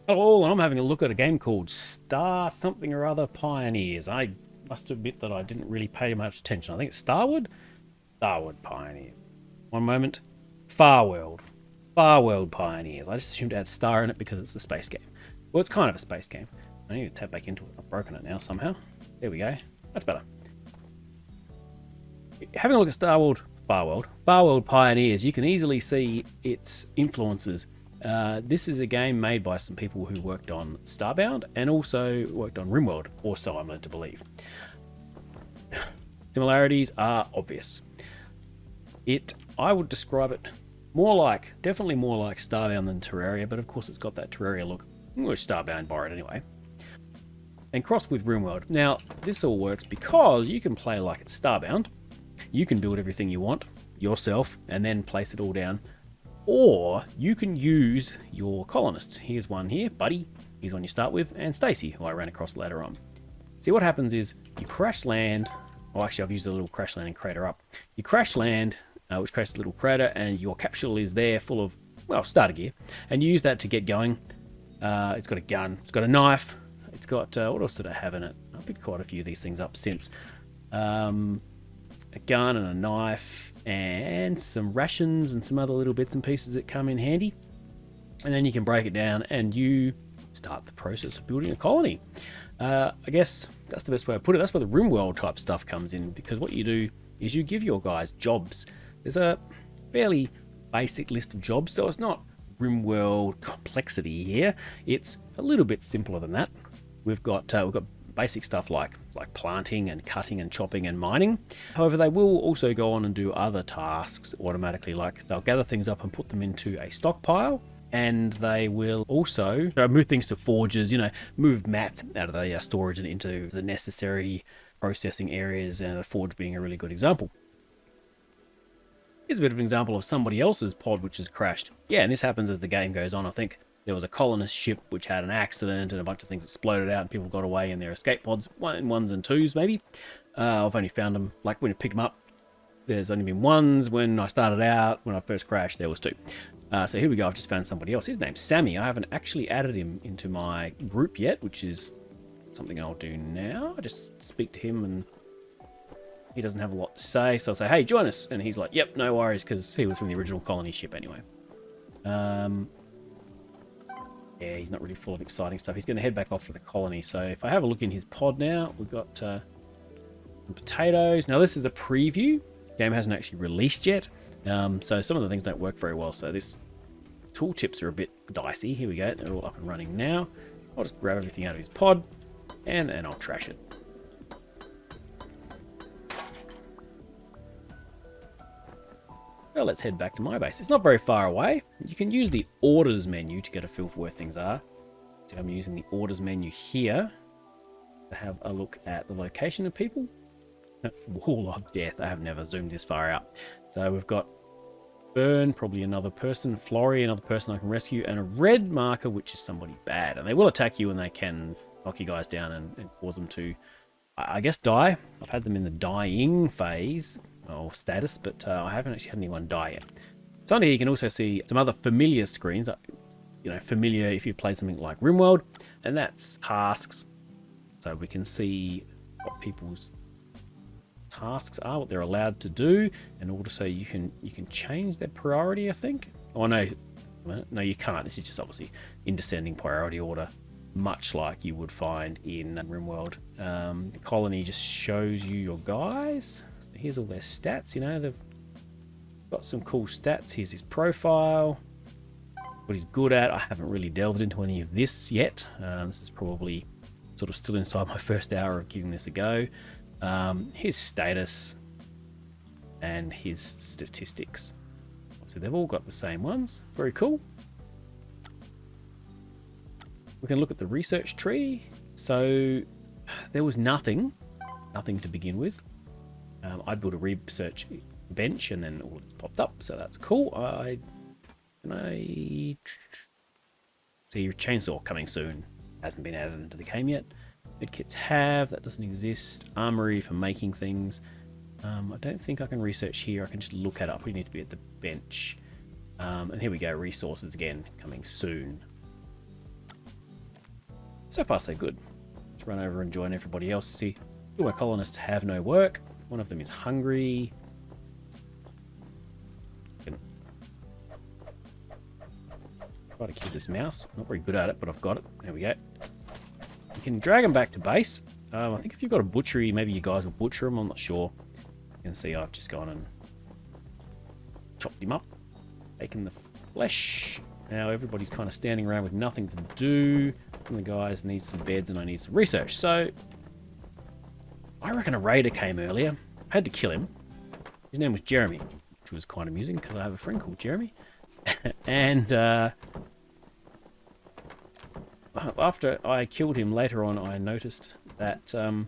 Oh, and I'm having a look at a game called Star something or other Pioneers. I must admit that I didn't really pay much attention. I think it's Starwood? Starwood Pioneers. One moment. Farworld. Farworld Pioneers. I just assumed it had star in it because it's a space game. Well, it's kind of a space game. I need to tap back into it. I've broken it now somehow. There we go. Much better. Having a look at Farworld Pioneers, you can easily see its influences. This is a game made by some people who worked on Starbound and also worked on Rimworld, or so I'm led to believe. Similarities are obvious. I would describe it definitely more like Starbound than Terraria, but of course it's got that Terraria look, which Starbound borrowed anyway. And crossed with Rimworld. Now, this all works because you can play like it's Starbound. You can build everything you want yourself and then place it all down. Or you can use your colonists. Here's one here, Buddy. He's one you start with, and Stacy, who I ran across later on. See, what happens is you crash land. Oh, actually, I've used a little crash landing crater up. You crash land, which creates a little crater, and your capsule is there full of, well, starter gear. And you use that to get going. It's got a gun. It's got a knife. It's got, what else did I have in it? I've picked quite a few of these things up since. A gun and a knife and some rations and some other little bits and pieces that come in handy. And then you can break it down and you start the process of building a colony. I guess that's the best way to put it. That's where the Rimworld type stuff comes in, because what you do is you give your guys jobs. There's a fairly basic list of jobs, so it's not Rimworld complexity here. It's a little bit simpler than that. We've got basic stuff like planting and cutting and chopping and mining. However, they will also go on and do other tasks automatically, like they'll gather things up and put them into a stockpile, and they will also move things to forges, move mats out of the storage and into the necessary processing areas, and a forge being a really good example. Here's a bit of an example of somebody else's pod which has crashed. Yeah, and this happens as the game goes on. I think there was a colonist ship which had an accident and a bunch of things exploded out and people got away in their escape pods, ones and twos maybe. I've only found them, like when you picked them up, there's only been ones. When I started out, when I first crashed, there was two. So here we go, I've just found somebody else. His name's Sammy. I haven't actually added him into my group yet, which is something I'll do now. I just speak to him and he doesn't have a lot to say. So I'll say, hey, join us. And he's like, yep, no worries, because he was from the original colony ship anyway. Yeah, he's not really full of exciting stuff. He's going to head back off to the colony. So if I have a look in his pod now, we've got some potatoes. Now this is a preview. The game hasn't actually released yet. So some of the things don't work very well. So this tooltips are a bit dicey. Here we go. They're all up and running now. I'll just grab everything out of his pod and then I'll trash it. Well, let's head back to my base. It's not very far away. You can use the orders menu to get a feel for where things are. So I'm using the orders menu here to have a look at the location of people. Wall of death. I have never zoomed this far out. So we've got Burn, probably another person, Flory, another person I can rescue, and a red marker, which is somebody bad. And they will attack you and they can knock you guys down and cause them to, I guess, die. I've had them in the dying phase or status, but I haven't actually had anyone die yet. So under here you can also see some other familiar screens, familiar if you play something like Rimworld, and that's tasks. So we can see what people's tasks are, what they're allowed to do, and also you can change their priority, I think. Oh no, no you can't. This is just obviously in descending priority order, much like you would find in Rimworld. The colony just shows you your guys. Here's all their stats, they've got some cool stats. Here's his profile, what he's good at. I haven't really delved into any of this yet. This is probably sort of still inside my first hour of giving this a go. His status and his statistics. So they've all got the same ones. Very cool. We can look at the research tree. So there was nothing to begin with. I built a research bench and then all popped up, so that's cool. Can I see chainsaw coming soon? Hasn't been added into the game yet. Medkits have, that doesn't exist. Armory for making things. I don't think I can research here. I can just look it up. We need to be at the bench. And here we go, resources again, coming soon. So far, so good. Let's run over and join everybody else. See, two of my colonists have no work. One of them is hungry. Try to kill this mouse. Not very good at it, but I've got it. There we go. You can drag them back to base. I think if you've got a butchery, maybe you guys will butcher them. I'm not sure. You can see I've just gone and chopped him up. Taken the flesh. Now everybody's kind of standing around with nothing to do. And the guys need some beds and I need some research. So I reckon a raider came earlier. I had to kill him. His name was Jeremy, which was quite amusing because I have a friend called Jeremy. And after I killed him later on, I noticed that the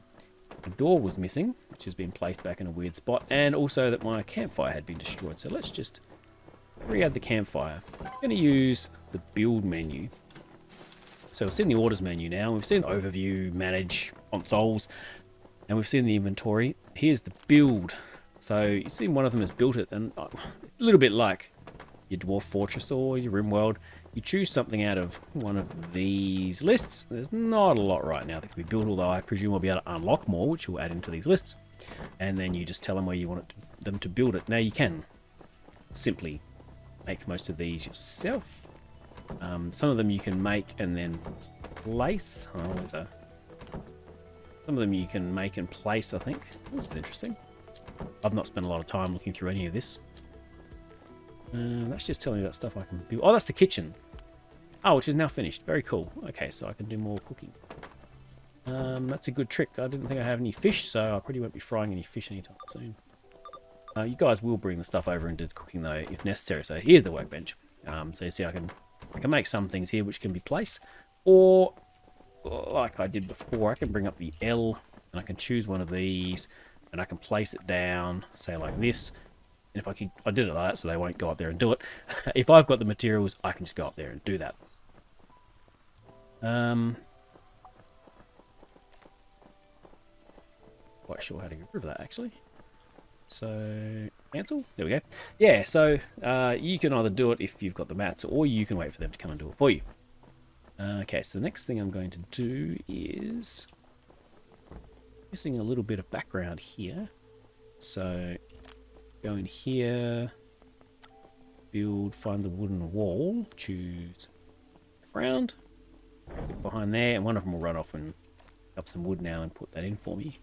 door was missing, which has been placed back in a weird spot, and also that my campfire had been destroyed. So let's just re-add the campfire. I'm going to use the build menu. So we've seen the orders menu now. We've seen overview, manage, consoles, and we've seen the inventory. Here's the build. So you've seen one of them has built it, and a little bit like your Dwarf Fortress or your Rimworld. You choose something out of one of these lists. There's not a lot right now that can be built, although I presume we'll be able to unlock more, which will add into these lists. And then you just tell them where you want them to build it. Now you can simply make most of these yourself. Some of them you can make and then place. Some of them you can make and place, I think. This is interesting. I've not spent a lot of time looking through any of this. That's just telling me that stuff I can build. Oh, that's the kitchen. Oh, which is now finished. Very cool. Okay, so I can do more cooking. That's a good trick. I didn't think I have any fish, so I probably won't be frying any fish anytime soon. You guys will bring the stuff over and do the cooking, though, if necessary. So here's the workbench. So you see I can make some things here which can be placed. Or, like I did before, I can bring up the L, and I can choose one of these, and I can place it down, say like this. And if I did it like that, so they won't go up there and do it. If I've got the materials, I can just go up there and do that. Quite sure how to get rid of that, actually. So, cancel. There we go. Yeah, so you can either do it if you've got the mats, or you can wait for them to come and do it for you. Okay, so the next thing I'm going to do is missing a little bit of background here. So go in here, build, find the wooden wall, choose background, click behind there, and one of them will run off and pick up some wood now and put that in for me.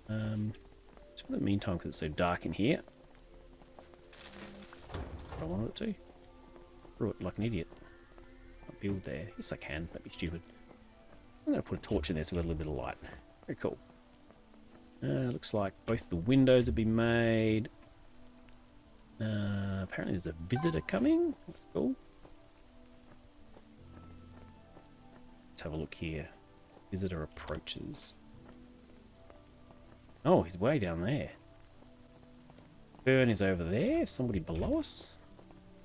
So for the meantime, because it's so dark in here, I wanted it to. Threw it like an idiot. Can't build there. Yes, I can. That'd be stupid. I'm going to put a torch in there so we've got a little bit of light. Very cool. Looks like both the windows have been made. Apparently there's a visitor coming. That's cool. Let's have a look here. Visitor approaches. Oh, he's way down there. Fern is over there. Somebody below us.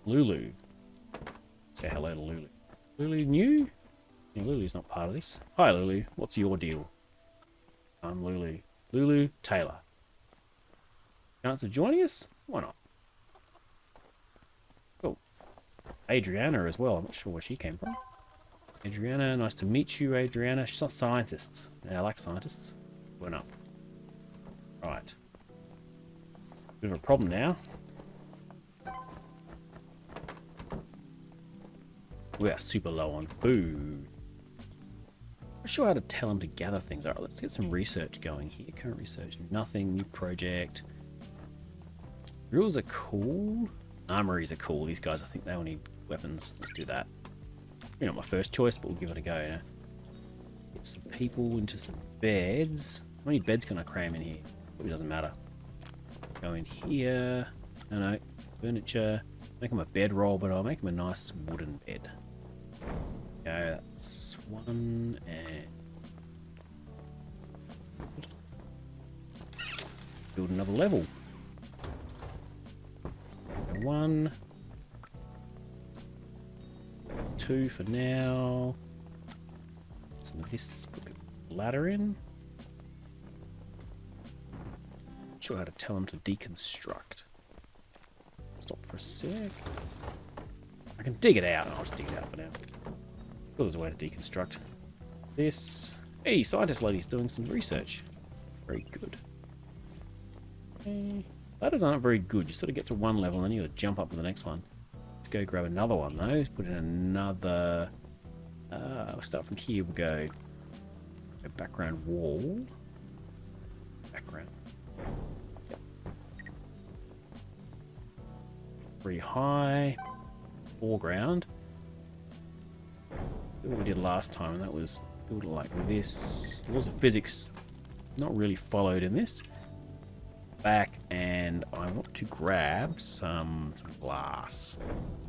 Lulu. Say hello to Lulu. Lulu new? Yeah, Lulu's not part of this. Hi, Lulu. What's your deal? I'm Lulu. Lulu Taylor. Chance of joining us? Why not? Cool. Adriana as well. I'm not sure where she came from. Adriana, nice to meet you, Adriana. She's not scientists. Yeah, I like scientists. Why not? Right. Bit of a problem now. We are super low on food. Not sure how to tell them to gather things. Alright, let's get some research going here. Current research, nothing. New project. Drills are cool. Armories are cool. These guys, I think they all need weapons. Let's do that. Maybe not my first choice, but we'll give it a go. You know? Get some people into some beds. How many beds can I cram in here? Probably doesn't matter. Go in here. No. Furniture. Make them a bedroll, but I'll make them a nice wooden bed. Go, that's one, and build another level. Go 1, 2 for now. Some of this, put a ladder in. Not sure how to tell them to deconstruct. Stop for a sec. I can dig it out. I'll just dig it out for now. Well, there's a way to deconstruct. This. Hey, scientist lady's doing some research. Very good. Okay. Ladders aren't very good. You sort of get to one level and then you got to jump up to the next one. Let's go grab another one though. Put in another. We'll start from here. We'll go a background wall. Background. Yep. Very high. Foreground. What we did last time, and that was build it like this. Laws of physics not really followed in this. Back, and I want to grab some glass.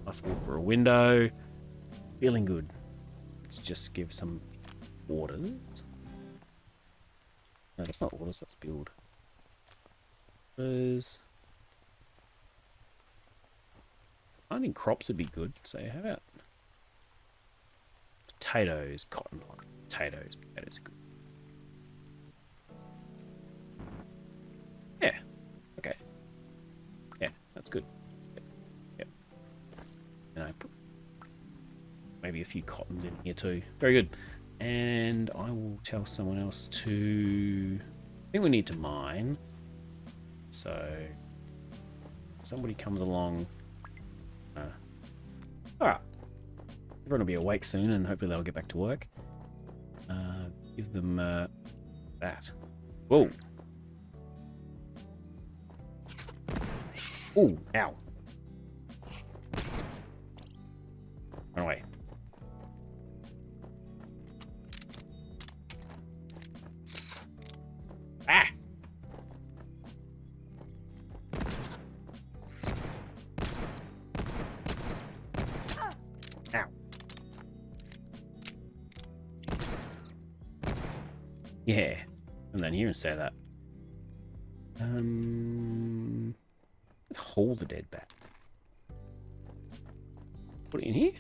Glass wall for a window. Feeling good. Let's just give some orders. No, that's not orders, that's build. Orders. Finding crops would be good. So how about potatoes, cotton, potatoes. Potatoes are good. Yeah. Okay. Yeah, that's good. Yep. Yep. And I put maybe a few cottons in here too. Very good. And I will tell someone else to. I think we need to mine. So somebody comes along. Alright. Everyone will be awake soon and hopefully they'll get back to work. Give them that. Whoa. Ooh, ow. Run away. Ah! Ow. Yeah. Come down here and say that. Let's hold the dead bat. Put it in here?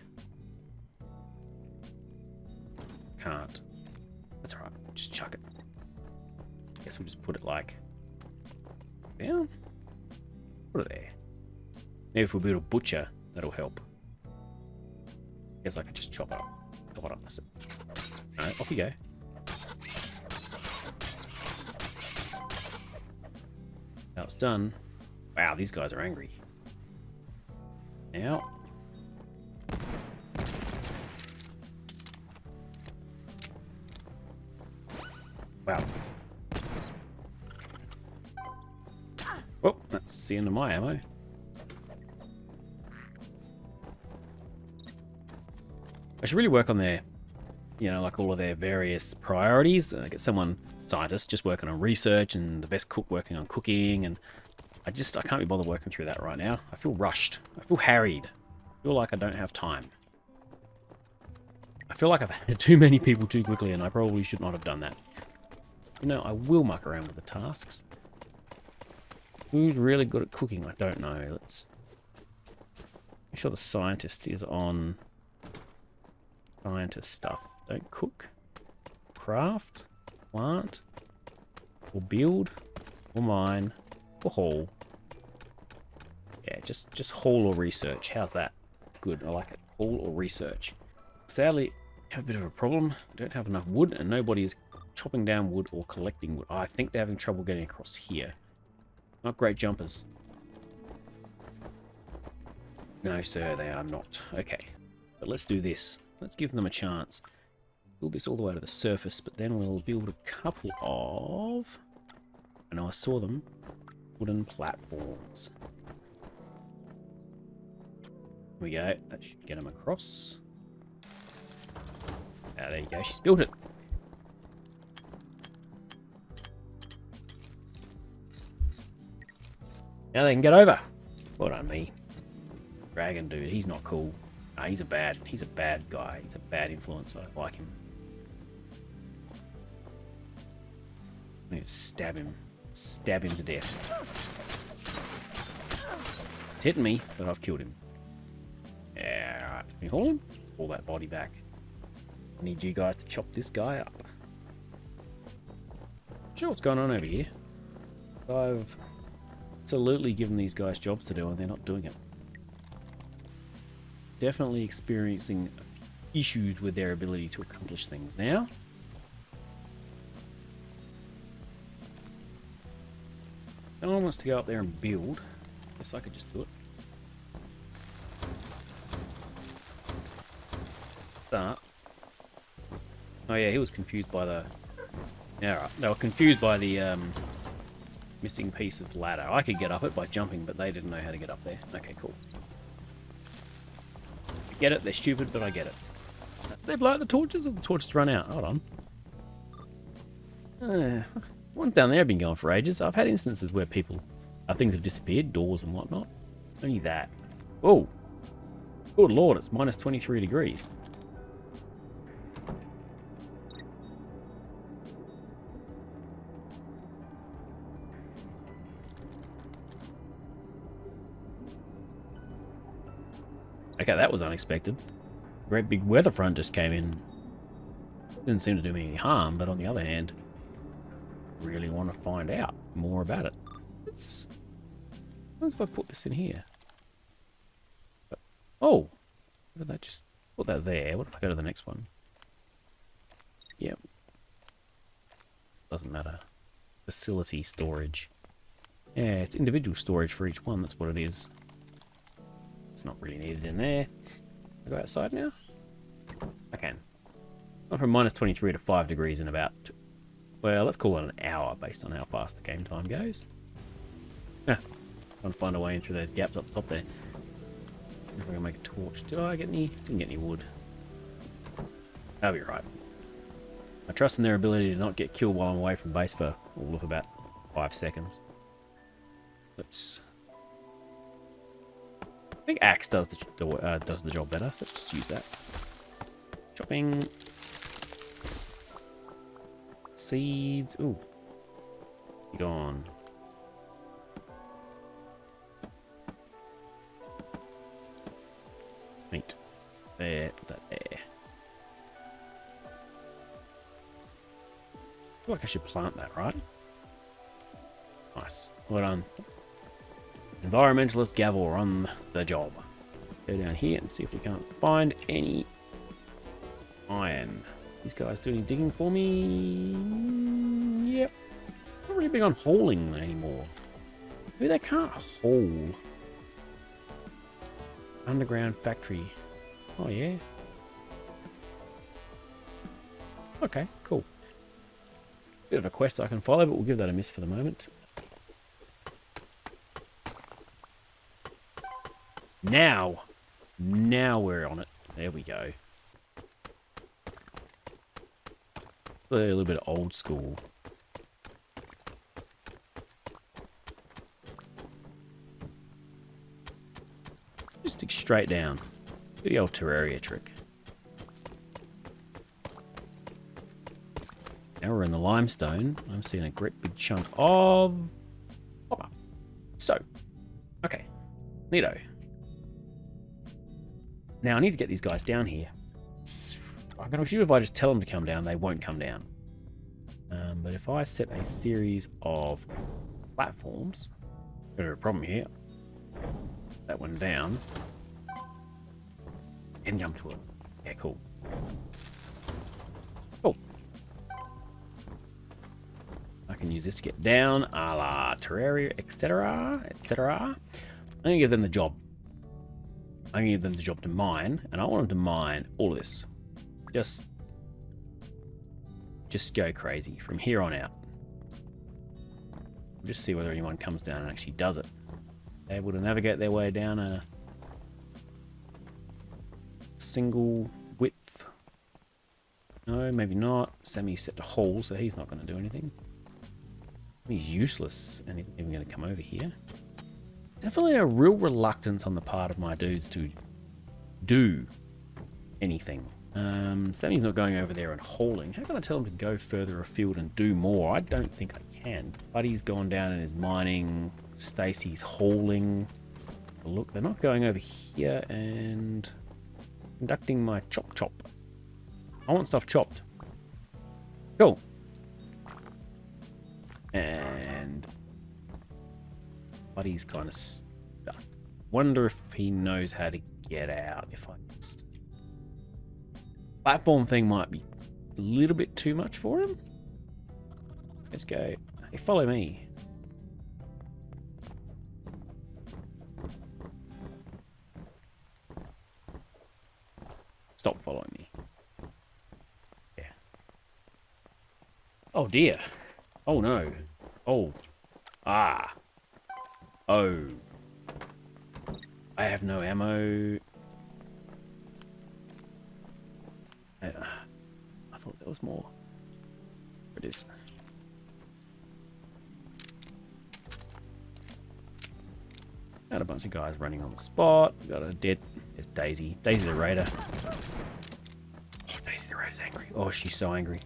Can't. That's alright. Just chuck it. Guess we'll just put it like down. Put it there. Maybe if we build a butcher, that'll help. Guess I could just chop it up. Chop it up. That's it. Alright, off we go. Now it's done. Wow, these guys are angry. Now. Wow. Oh, that's the end of my ammo. I should really work on their, like all of their various priorities. Get someone, scientist, just working on research, and the best cook working on cooking, and I can't be bothered working through that right now. I feel rushed. I feel harried. I feel like I don't have time. I feel like I've had too many people too quickly, and I probably should not have done that. I will muck around with the tasks. Who's really good at cooking? I don't know. Let's make sure the scientist is on scientist stuff. Don't cook, craft, plant, or build, or mine, or haul. Yeah, just haul or research. How's that? Good. I like it. Haul or research. Sadly, I have a bit of a problem. I don't have enough wood, and nobody is chopping down wood or collecting wood. I think they're having trouble getting across here. Not great jumpers. No, sir, they are not. Okay, but let's do this. Let's give them a chance. Build this all the way to the surface, but then we'll build a couple of... I know I saw them. Wooden platforms. Here we go. That should get them across. Ah, there you go. She's built it. Now they can get over. Well done, me. Dragon dude, he's not cool. Nah, he's a bad guy. He's a bad influence. I don't like him. I need to stab him. Stab him to death. He's hitting me, but I've killed him. Yeah, alright. Can we haul him? Let's haul that body back. I need you guys to chop this guy up. Not sure what's going on over here. I've absolutely given these guys jobs to do and they're not doing it. Definitely experiencing issues with their ability to accomplish things now. No one wants to go up there and build. Guess I could just do it. Start. Oh yeah, he was confused by the... Yeah, right. They were confused by the missing piece of ladder. I could get up it by jumping, but they didn't know how to get up there. Okay, cool. I get it, they're stupid, but I get it. Did they blow out the torches, or the torches run out? Hold on. Ones down there have been going for ages. I've had instances where things have disappeared, doors and whatnot. Only that. Oh, good lord, it's minus 23 degrees. Okay, that was unexpected. Great big weather front just came in. Didn't seem to do me any harm, but on the other hand, really want to find out more about it. What if I put this in here? Oh, what did I just put that there? What if I go to the next one? Yep. Doesn't matter. Facility storage. Yeah, it's individual storage for each one. That's what it is. It's not really needed in there. I go outside now? I can. Gone from minus 23 to 5 degrees in about, well, let's call it an hour based on how fast the game time goes. Trying to find a way in through those gaps up top there. If I can make a torch. Did I get any? Didn't get any wood. That'll be right. I trust in their ability to not get killed while I'm away from base for all of about 5 seconds. I think axe does the job better, so let's just use that. Chopping. Seeds. Ooh. Gone. Meat. There. Put that there. I feel like I should plant that, right? Nice. Well done. Environmentalist Gavel on the job. Go down here and see if we can't find any iron. These guys do any digging for me? Yep. Not really big on hauling anymore. Maybe they can't haul. Underground factory. Oh yeah. Okay, cool. Bit of a quest I can follow, but we'll give that a miss for the moment. Now we're on it. There we go. A little bit of old school. Just stick straight down. Do the old Terraria trick. Now we're in the limestone. I'm seeing a great big chunk of copper. So, okay. Neato. Now I need to get these guys down here. I'm going to assume if I just tell them to come down, they won't come down. But if I set a series of platforms, got a problem here. That one down. And jump to it. Yeah, cool. Cool. I can use this to get down, a la Terraria, etc., etc. I'm going to give them the job. I'm going to give them the job to mine, and I want them to mine all of this. Just go crazy from here on out. Just see whether anyone comes down and actually does it. Able to navigate their way down a single width. No, maybe not. Sammy's set to haul, so he's not going to do anything. He's useless, and he's not even going to come over here. Definitely a real reluctance on the part of my dudes to do anything. Sammy's not going over there and hauling. How can I tell him to go further afield and do more? I don't think I can. Buddy's gone down and is mining. Stacy's hauling. Look, they're not going over here and conducting my chop. I want stuff chopped. Cool. And Buddy's kind of stuck. Wonder if he knows how to get out. If I just... Platform thing might be a little bit too much for him. Let's go. Hey, follow me. Stop following me. Yeah. Oh dear. Oh no. Oh. Ah. Oh. I have no ammo. I thought there was more. There it is. Got a bunch of guys running on the spot. We got a dead. It's Daisy. Daisy the Raider. Oh, Daisy the Raider's angry. Oh, she's so angry.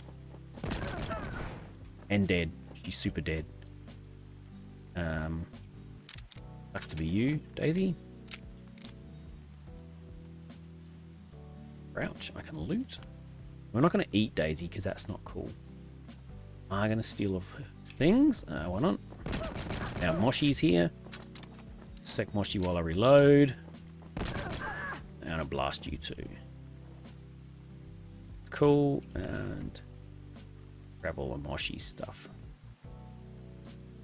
And dead. She's super dead. Sucks to be you, Daisy. Crouch. I can loot. We're not going to eat Daisy because that's not cool. Am I going to steal of things? Why not? Now Moshi's here. Sec Moshi while I reload. And I'll blast you too. Cool. And grab all the Moshi stuff.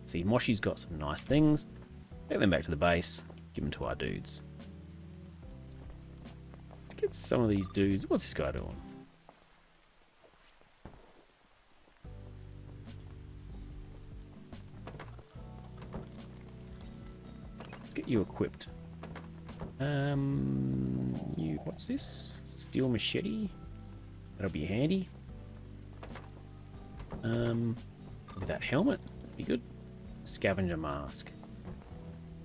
See, Moshi's got some nice things. Take them back to the base. Give them to our dudes. Let's get some of these dudes. What's this guy doing? Get you equipped. What's this? Steel machete. That'll be handy. With that helmet, that'd be good. Scavenger mask.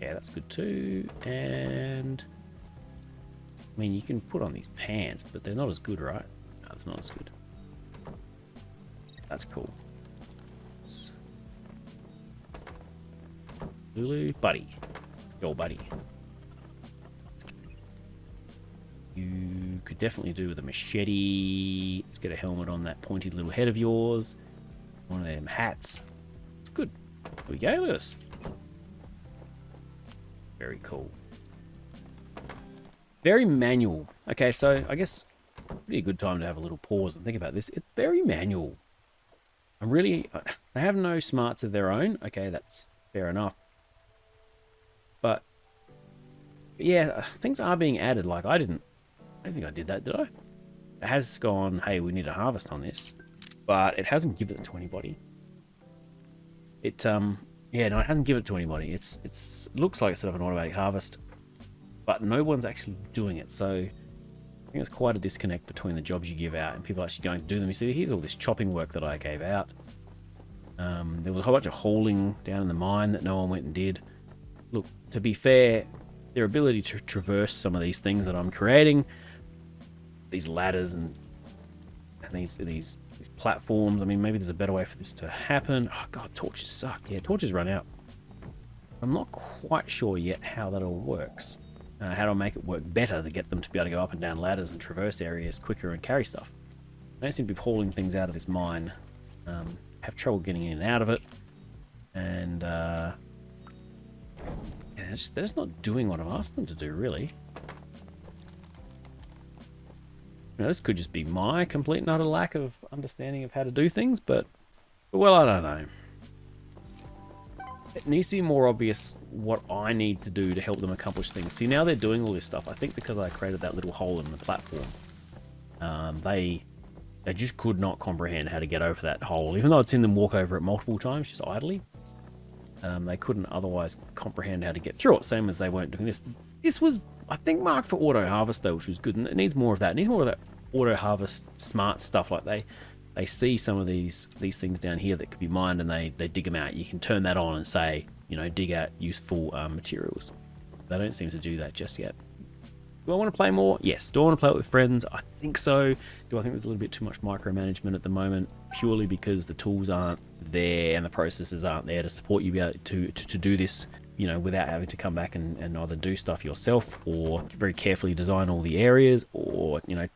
Yeah, that's good too. And I mean, you can put on these pants, but they're not as good, right? No, it's not as good. That's cool. Lulu, buddy. Yo, buddy. You could definitely do with a machete. Let's get a helmet on that pointy little head of yours. One of them hats. It's good. There we go. Look at this. Very cool. Very manual. Okay, so I guess pretty good time to have a little pause and think about this. It's very manual. They have no smarts of their own. Okay, that's fair enough. But yeah, things are being added. Like I don't think I did that, did I? It has gone, hey, we need a harvest on this, but it hasn't given it to anybody. Yeah, no, it hasn't given it to anybody. It looks like it's set up an automatic harvest, but no one's actually doing it. So I think there's quite a disconnect between the jobs you give out and people actually going to do them. You see, here's all this chopping work that I gave out. There was a whole bunch of hauling down in the mine that no one went and did. Look, to be fair, their ability to traverse some of these things that I'm creating, these ladders and these platforms, I mean, maybe there's a better way for this to happen. Oh god, torches suck. Yeah, torches run out. I'm not quite sure yet how that all works. How to make it work better to get them to be able to go up and down ladders and traverse areas quicker and carry stuff. They seem to be hauling things out of this mine. Have trouble getting in and out of it. And yeah, they're just not doing what I've asked them to do, really. Now, this could just be my complete and utter lack of understanding of how to do things, but well, I don't know. It needs to be more obvious what I need to do to help them accomplish things. See, now they're doing all this stuff. I think because I created that little hole in the platform, they just could not comprehend how to get over that hole. Even though I'd seen them walk over it multiple times, just idly, they couldn't otherwise comprehend how to get through it. Same as they weren't doing this. This was, I think, marked for auto harvest though, which was good. And it needs more of that. It needs more of that auto harvest smart stuff. Like they see some of these things down here that could be mined, and they dig them out. You can turn that on and say, you know, dig out useful materials. They don't seem to do that just yet. Do I want to play more? Yes. Do I want to play it with friends? I think so. Do I think there's a little bit too much micromanagement at the moment, purely because the tools aren't there and the processes aren't there to support you be able to do this, you know, without having to come back and either do stuff yourself or very carefully design all the areas, or, you know,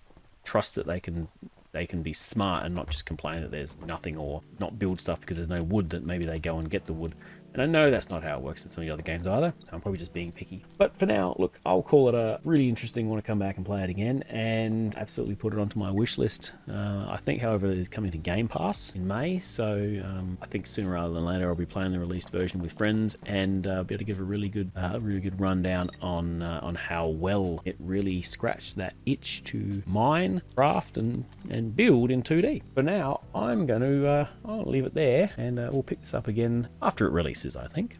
trust that they can be smart and not just complain that there's nothing, or not build stuff because there's no wood, that maybe they go and get the wood. And I know that's not how it works in some of the other games either. I'm probably just being picky. But for now, look, I'll call it a really interesting, want to come back and play it again, and absolutely put it onto my wish list. I think, however, it is coming to Game Pass in May, so I think sooner rather than later I'll be playing the released version with friends and be able to give a really good rundown on how well it really scratched that itch to mine, craft, and build in 2D. For now, I'm going to I'll leave it there, and we'll pick this up again after it releases, I think.